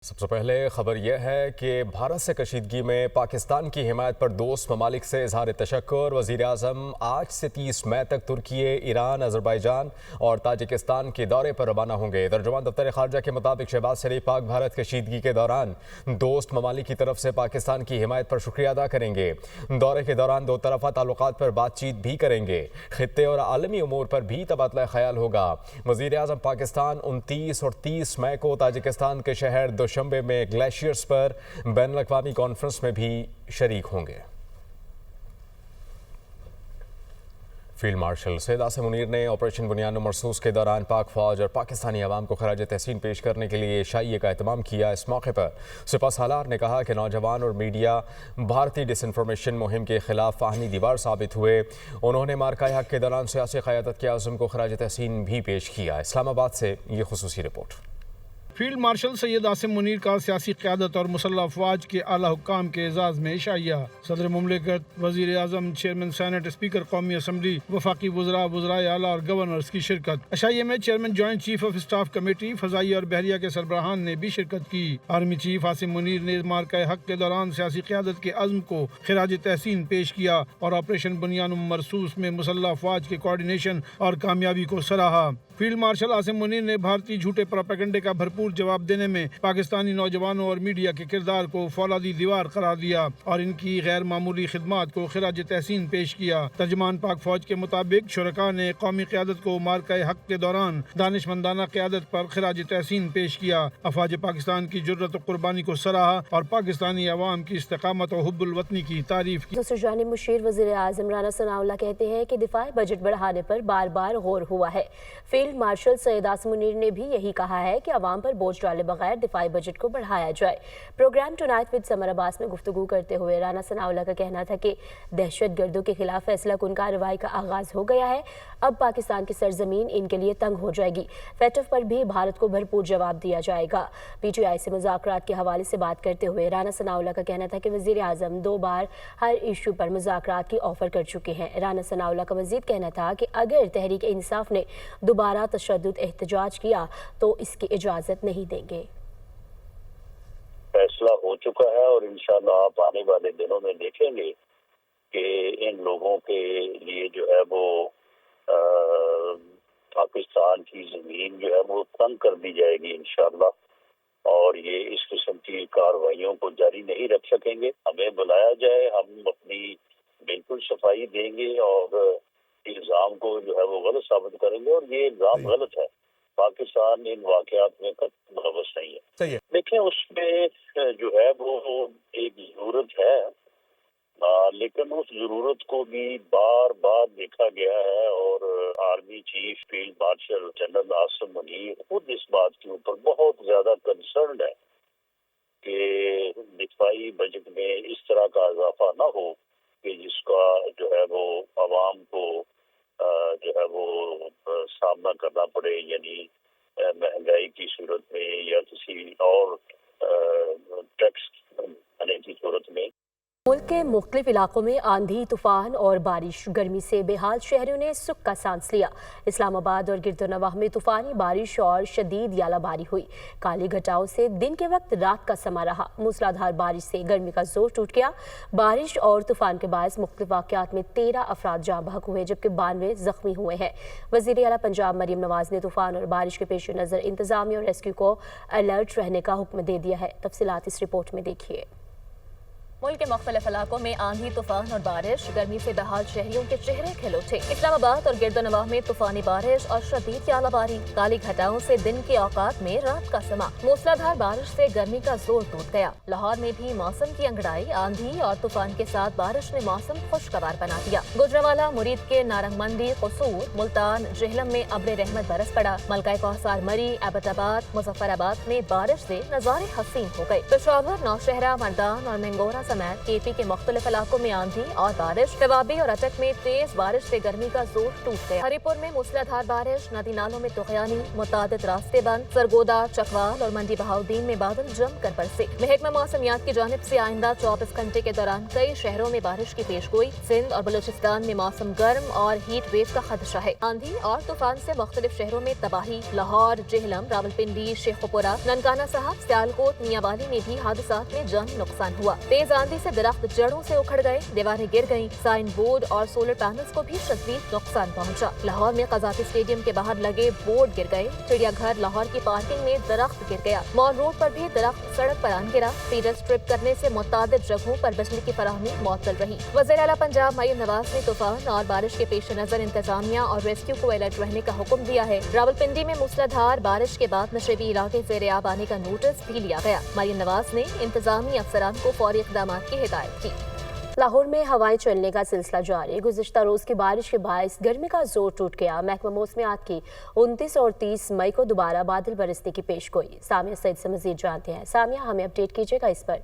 سب سے پہلے خبر یہ ہے کہ بھارت سے کشیدگی میں پاکستان کی حمایت پر دوست ممالک سے اظہار تشکر۔ وزیر اعظم آج سے 30 مئی تک ترکی، ایران، آذربائیجان اور تاجکستان کے دورے پر روانہ ہوں گے۔ ترجمان دفتر خارجہ کے مطابق شہباز شریف پاک بھارت کشیدگی کے دوران دوست ممالک کی طرف سے پاکستان کی حمایت پر شکریہ ادا کریں گے۔ دورے کے دوران دو طرفہ تعلقات پر بات چیت بھی کریں گے۔ خطے اور عالمی امور پر بھی تبادلہ خیال ہوگا۔ وزیر اعظم پاکستان 29 اور 30 مئی کو تاجکستان کے شہر دوشنبے میں گلیشیئرز پر بین الاقوامی کانفرنس میں بھی شریک ہوں گے۔ فیلڈ مارشل سید عاصم منیر نے آپریشن بنیاد مرصوص کے دوران پاک فوج اور پاکستانی عوام کو خراج تحسین پیش کرنے کے لیے شائعے کا اہتمام کیا۔ اس موقع پر سپہ سالار نے کہا کہ نوجوان اور میڈیا بھارتی ڈس انفارمیشن مہم کے خلاف فاہمی دیوار ثابت ہوئے۔ انہوں نے مارکہ حق کے دوران سیاسی قیادت کے عزم کو خراج تحسین بھی پیش کیا۔ اسلام آباد سے یہ خصوصی report. Field marshal Syed Asim Munir کا سیاسی قیادت اور مسلح افواج کے اعلیٰ حکام کے اعزاز میں شائعہ۔ صدر مملکت، وزیر اعظم، چیئرمین سینٹ، اسپیکر قومی اسمبلی، وفاقی وزراء، وزرائے اعلیٰ اور گورنرز کی شرکت۔ عشائیے میں chairman joint chief of staff committee فضائیہ اور بحریہ کے سربراہان نے بھی شرکت کی۔ آرمی چیف عاصم منیر نے مارکہ حق کے دوران سیاسی قیادت کے عزم کو خراج تحسین پیش کیا اور آپریشن بنیاد مرصوص میں مسلح افواج کے کوارڈینیشن اور کامیابی کو سراہا۔ فیلڈ مارشل عاصم منیر نے بھارتی جھوٹے پروپیگنڈے کا بھرپور جواب دینے میں پاکستانی نوجوانوں اور میڈیا کے کردار کو فولادی دیوار قرار دیا اور ان کی غیر معمولی خدمات کو خراج تحسین پیش کیا۔ ترجمان پاک فوج کے مطابق شرکاء نے قومی قیادت کو مارکہ حق کے دوران دانشمندانہ قیادت پر خراج تحسین پیش کیا۔ افواج پاکستان کی جرأت و قربانی کو سراہا اور پاکستانی عوام کی استقامت و حب الوطنی کی تعریف کی۔ دوسری جانب مشیر وزیر اعظم رانا ثناءاللہ کہتے ہیں کہ دفاعی بجٹ بڑھانے پر بار بار غور ہوا ہے۔ فیلڈ مارشل سید عاصم منیر نے بھی یہی کہا ہے کہ عوام پر بوجھ ڈالے بغیر دفاعی بجٹ کو بڑھایا جائے۔ پروگرام ٹونائٹ وتھ سمر عباس میں گفتگو کرتے ہوئے رانا ثناءاللہ کا کہنا تھا کہ دہشت گردوں کے خلاف فیصلہ کن کارروائی کا آغاز ہو گیا ہے۔ اب پاکستان کی سرزمین ان کے لیے تنگ ہو جائے گی۔ فیٹف پر بھی بھارت کو بھرپور جواب دیا جائے گا۔ پی ٹی آئی سے مذاکرات کے حوالے سے بات کرتے ہوئے رانا ثناءاللہ کا کہنا تھا کہ وزیر اعظم 2 بار ہر ایشو پر مذاکرات کی آفر کر چکے ہیں۔ رانا ثناءاللہ کا مزید کہنا تھا کہ اگر تحریک انصاف نے دوبارہ تشدد احتجاج کیا تو اس کی اجازت نہیں دیں گے۔ فیصلہ ہو چکا ہے اور انشاءاللہ آپ آنے والے دنوں میں دیکھیں گے کہ ان لوگوں کے لیے جو ہے وہ پاکستان کی زمین جو ہے وہ تنگ کر دی جائے گی انشاءاللہ، اور یہ اس قسم کی کارروائیوں کو جاری نہیں رکھ سکیں گے۔ ہمیں بلایا جائے، ہم اپنی بالکل صفائی دیں گے اور الزام کو جو ہے وہ غلط ثابت کریں گے، اور یہ الزام غلط ہے۔ پاکستان ان واقعات میں ملوث نہیں ہے۔ دیکھیں اس میں جو ہے وہ ایک ضرورت ہے، لیکن اس ضرورت کو بھی بار بار دیکھا گیا ہے، اور army chief field marshal general Asim Munir خود اس بات کے اوپر بہت زیادہ کنسرنڈ ہے کہ دفاعی بجٹ میں اس طرح کا اضافہ نہ ہو کہ جس کا جو ہے وہ عوام کو جو ہے وہ سامنا کرنا پڑے، یعنی مہنگائی کی صورت میں یا کسی اور ٹیکس آنے کی صورت میں۔ ملک کے مختلف علاقوں میں آندھی، طوفان اور بارش، گرمی سے بے حال شہریوں نے سکھ کا سانس لیا۔ اسلام آباد اور گرد و نواح میں طوفانی بارش اور شدید یالہ باری ہوئی۔ کالی گھٹاؤں سے دن کے وقت رات کا سما رہا۔ موسلادھار بارش سے گرمی کا زور ٹوٹ گیا۔ بارش اور طوفان کے باعث مختلف واقعات میں 13 افراد جاں بحق ہوئے جبکہ 92 زخمی ہوئے ہیں۔ وزیر اعلیٰ پنجاب مریم نواز نے طوفان اور بارش کے پیش نظر انتظامیہ اور ریسکیو کو الرٹ رہنے کا حکم دے دیا ہے۔ تفصیلات اس رپورٹ میں دیکھیے۔ ملک کے مختلف علاقوں میں آندھی، طوفان اور بارش، گرمی سے بحال شہریوں کے چہرے کھل اٹھے۔ اسلام آباد اور گرد و نواح میں طوفانی بارش اور شدید یالہ باری، کالی گھٹاؤں سے دن کے اوقات میں رات کا سما، موسلادھار بارش سے گرمی کا زور ٹوٹ گیا۔ لاہور میں بھی موسم کی انگڑائی، آندھی اور طوفان کے ساتھ بارش نے موسم خوشگوار بنا دیا۔ گوجرانوالہ، مرید کے نارنگ مندی، قصور، ملتان، جہلم میں ابر رحمت برس پڑا۔ ملکہ کوثر مری، ایبٹ آباد، مظفر آباد میں بارش سے نظارے حسین ہو گئے۔ پشاور، نوشہرہ، مردان اور منگورہ समेत केपी के मुख्तलिफ इलाकों में आंधी और बारिश। रवाबी और अटक में तेज बारिश से गर्मी का जोर टूट गया। हरिपुर में मूसलाधार बारिश, नदी नालों में तुगयानी, मुतादिद रास्ते बंद। सरगोदा, चकवाल और मंडी बहाउद्दीन में बादल जमकर बरसे। महकमा मौसमियात की जानिब से आइंदा 24 घंटे के दौरान कई शहरों में बारिश की पेशगोई। सिंध और बलूचिस्तान में मौसम गर्म और हीट वेव का खदशा है। आंधी और तूफान से मुख्तलिफ शहरों में तबाही। लाहौर, जेहलम, रावलपिंडी, शेखुपुरा, ननकाना साहब, सियालकोट, मियांवाली में भी हादसात में जानी नुकसान हुआ। तेज आंधी से दरख्त जड़ों से उखड़ गए, दीवारें गिर गईं, साइन बोर्ड और सोलर पैनल्स को भी शदीद नुकसान पहुंचा। लाहौर में कज़ाफी स्टेडियम के बाहर लगे बोर्ड गिर गए। चिड़ियाघर लाहौर की पार्किंग में दरख्त गिर गया। मॉल रोड पर भी दरख्त सड़क पर आन गिरा। फीडर स्ट्रिप करने से मुतादिद जगहों पर बिजली की फराहमी मुअत्तल रही। वज़ीर आला पंजाब मरीम नवाज ने तूफान और बारिश के पेश नजर इंतजामिया और रेस्क्यू को अलर्ट रहने का हुक्म दिया है। रावलपिंडी में मूसलाधार बारिश के बाद नशेबी इलाके ज़ेर आब आने का नोटिस भी लिया गया। मरीम नवाज ने इंतजामी अफसरान को फौरी इक़दाम की हिदायत की। लाहौर में हवाएं चलने का सिलसिला जारी। गुज़िश्ता रोज की बारिश के बायस गर्मी का जोर टूट गया। महकमा मौसमियात की 29 और 30 मई को दोबारा बादल बरसने की पेशगोई। सामिया सईद से मजीद जानते हैं। सामिया, हमें अपडेट कीजिएगा इस पर।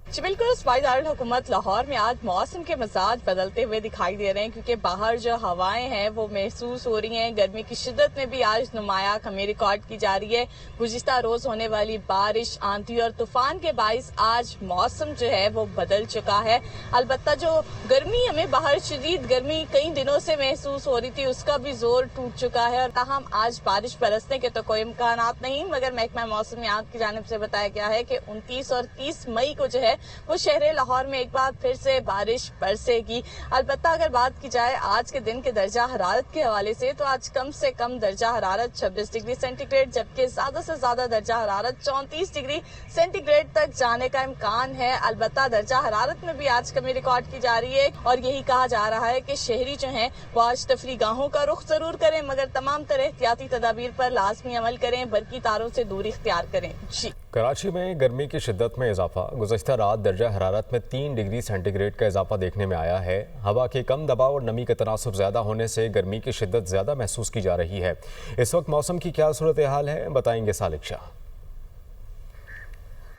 जी बिल्कुल, सूबाई दारुल हुकूमत लाहौर में आज मौसम के मिजाज बदलते हुए दिखाई दे रहे हैं, क्योंकि बाहर जो हवाएं हैं वो महसूस हो रही हैं। गर्मी की शिद्दत में भी आज नुमाया कमी रिकॉर्ड की जा रही है। गुज़िश्ता रोज होने वाली बारिश, आंधी और तूफान के बाइस आज मौसम जो है वो बदल चुका है। अलबत्ता जो गर्मी हमें बाहर शदीद गर्मी कई दिनों से महसूस हो रही थी, उसका भी जोर टूट चुका है। और ताहम आज बारिश बरसने के तो कोई इम्कान नहीं, मगर महकमा मौसमियात की जानिब से बताया गया है कि 29 और 30 मई को जो है वो शहर लाहौर में एक बार फिर से बारिश बरसेगी। अलबत्ता अगर बात की जाए आज के दिन के दर्जा हरारत के हवाले से, तो आज कम से कम दर्जा हरारत 26 डिग्री सेंटीग्रेड, जबकि ज्यादा से ज्यादा दर्जा हरारत 34 डिग्री सेंटीग्रेड तक जाने का इम्कान है। अलबत्ता दर्जा हरारत में भी आज कमी रिकॉर्ड की जा रही है और यही कहा जा रहा है कि शहरी जो है वो आज तफरी गाहों का रुख जरूर करें, मगर तमाम तरह एहतियाती तदाबीर पर लाजमी अमल करें, बरकी तारों से दूरी इख्तियार करें। जी, कराची में गर्मी की शिद्दत में इजाफा। गुज़श्ता रात दर्जा हरारत में 3 डिग्री सेंटीग्रेड का इजाफा देखने में आया है। हवा के कम दबाव और नमी का तनासुब ज़्यादा होने से गर्मी की शिद्दत ज़्यादा महसूस की जा रही है। इस वक्त मौसम की क्या सूरत हाल है, बताएंगे सालिक शाह।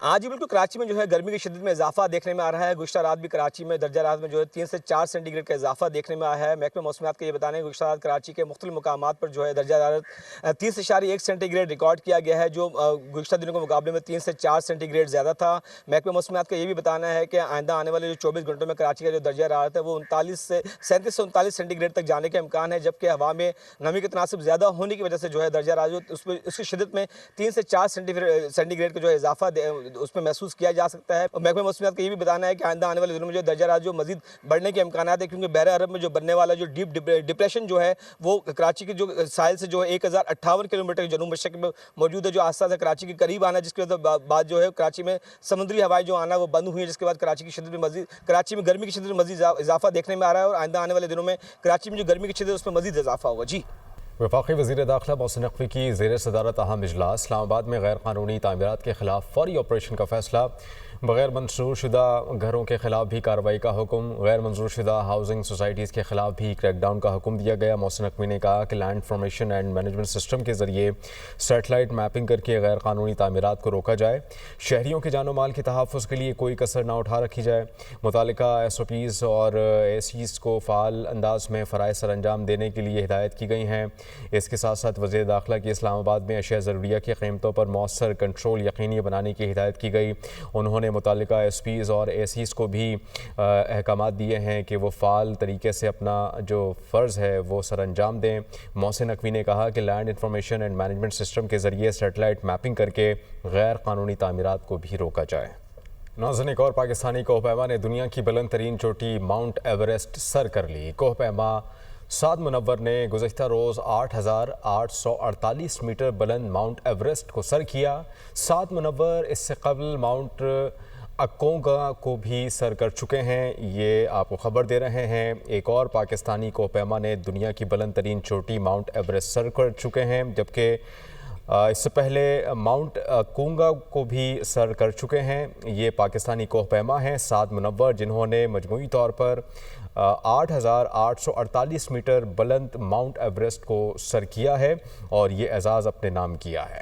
आज बिल्कुल कराची में जो है गर्मी की शिद्दत में इजाफा देखने में आ रहा है। गुज़श्ता रात भी कराची में दर्जा रात में जो है 3 से 4 सेंटीग्रेड का इजाफा देखने में आया है। महकमा मौसमियात के ये बताने हैं गुज़श्ता रात कराची के मुख्तलिफ मुकामात पर जो है दर्जा हरारत 30.1 सेंटीग्रेड रिकॉर्ड किया गया है, जो गुज़श्ता दिनों के मुकाबले में 3 से 4 सेंटीग्रेड ज़्यादा था। महकमा मौसमियात का ये भी बताना है कि आइंदा आने वाले जो 24 घंटों में कराची का जो दर्जा हरारत है वो 37 से 39 सेंटीग्रेड तक जाने का इम्कान है, जबकि हवा में नमी के तनासब ज़्यादा होने की वजह से जो है दर्जा हरारत उसकी शिद्दत में 3 से 4 सेंटीग्रेड का जो है इजाफा उसमें महसूस किया जा सकता है। महकमा मौसमियात का ये भी बताना है कि आइंदा आने वाले दिनों में जो दर्जा हरारत जो मजीद बढ़ने के इम्कान है, क्योंकि बहरे अरब में जो बनने वाला जो डीप डिप्रेशन जो है वो कराची के जो साहिल से जो है 1058 किलोमीटर जनूब मशरक में मौजूद है, जो आस्ता आस्ता कराची के करीब आना, जिसके बाद जो है कराची में समुद्री हवाएं जो आना वो बंद हुई है, जिसके बाद कराची की शिद्दत में मजीद कराची में गर्मी की शिद्दत में मजीद इजाफा देखने में आ रहा है। और आइंदा आने वाले दिनों में कराची में जो गर्मी की शिद्दत उसमें मजीद इजाफा होगा। जी, वफाकी वज़ीर दाखिला मोहसिन नकवी की ज़ेर सदारत अहम इजलास। इस्लामाबाद में गैर कानूनी तामीरात के खिलाफ फौरी ऑपरेशन का फैसला। बगैर मंजूर शुदा घरों के खिलाफ भी कार्रवाई का हुक्म। गैर मंजूर शुदा हाउसिंग सोसाइटीज़ के खिलाफ भी क्रैकडाउन का हुक्म दिया गया। मोहसिन नकवी ने कहा कि land information and management system के ज़रिए सैटेलाइट मैपिंग करके गैर कानूनी तामीरात को रोका जाए। शहरियों के जानो माल के तहफ़्फ़ुज़ के लिए कोई कसर ना उठा रखी जाए। मुतालिका SOPs और ACs को फ़ाल अंदाज में फ़राइज़ सर अंजाम देने के लिए हिदायत की गई हैं। इसके साथ साथ वज़ीर दाखिला की इस्लामाबाद में अशिया ज़रूरिया की कीमतों पर मौसर कंट्रोल यकीनी बनाने की हिदायत की गई। उन्होंने मुतालिका SPs और ACs को भी अहकामात दिए हैं कि वो फ़ाल तरीके से अपना जो फ़र्ज़ है वो सर अंजाम दें। मोहसिन नकवी ने कहा कि land information and management system के ज़रिए सैटेलाइट मैपिंग करके गैर कानूनी तामीरात को भी रोका जाए। नाज़रीन, एक और पाकिस्तानी कोहपैमा ने दुनिया की बुलंद तरीन चोटी माउंट एवरेस्ट सर कर ली। कोहपैमा साद मुनव्वर ने गुज़श्ता रोज़ 8,848 मीटर बुलंद माउंट एवरेस्ट को सर किया। साद मुनव्वर इससे कबल माउंट अकोंगा को भी सर कर चुके हैं। ये आपको खबर दे रहे हैं। एक और पाकिस्तानी कोहपैमा ने दुनिया की बुलंद तरीन चोटी माउंट एवरेस्ट सर कर चुके हैं, जबकि इससे पहले माउंट अकोंगा को भी सर कर चुके हैं। ये पाकिस्तानी कोहपैमा हैं साद मुनव्वर, जिन्होंने मजमूई तौर पर 8,848 मीटर बुलंद माउंट एवरेस्ट को सर किया है और ये एजाज़ अपने नाम किया है।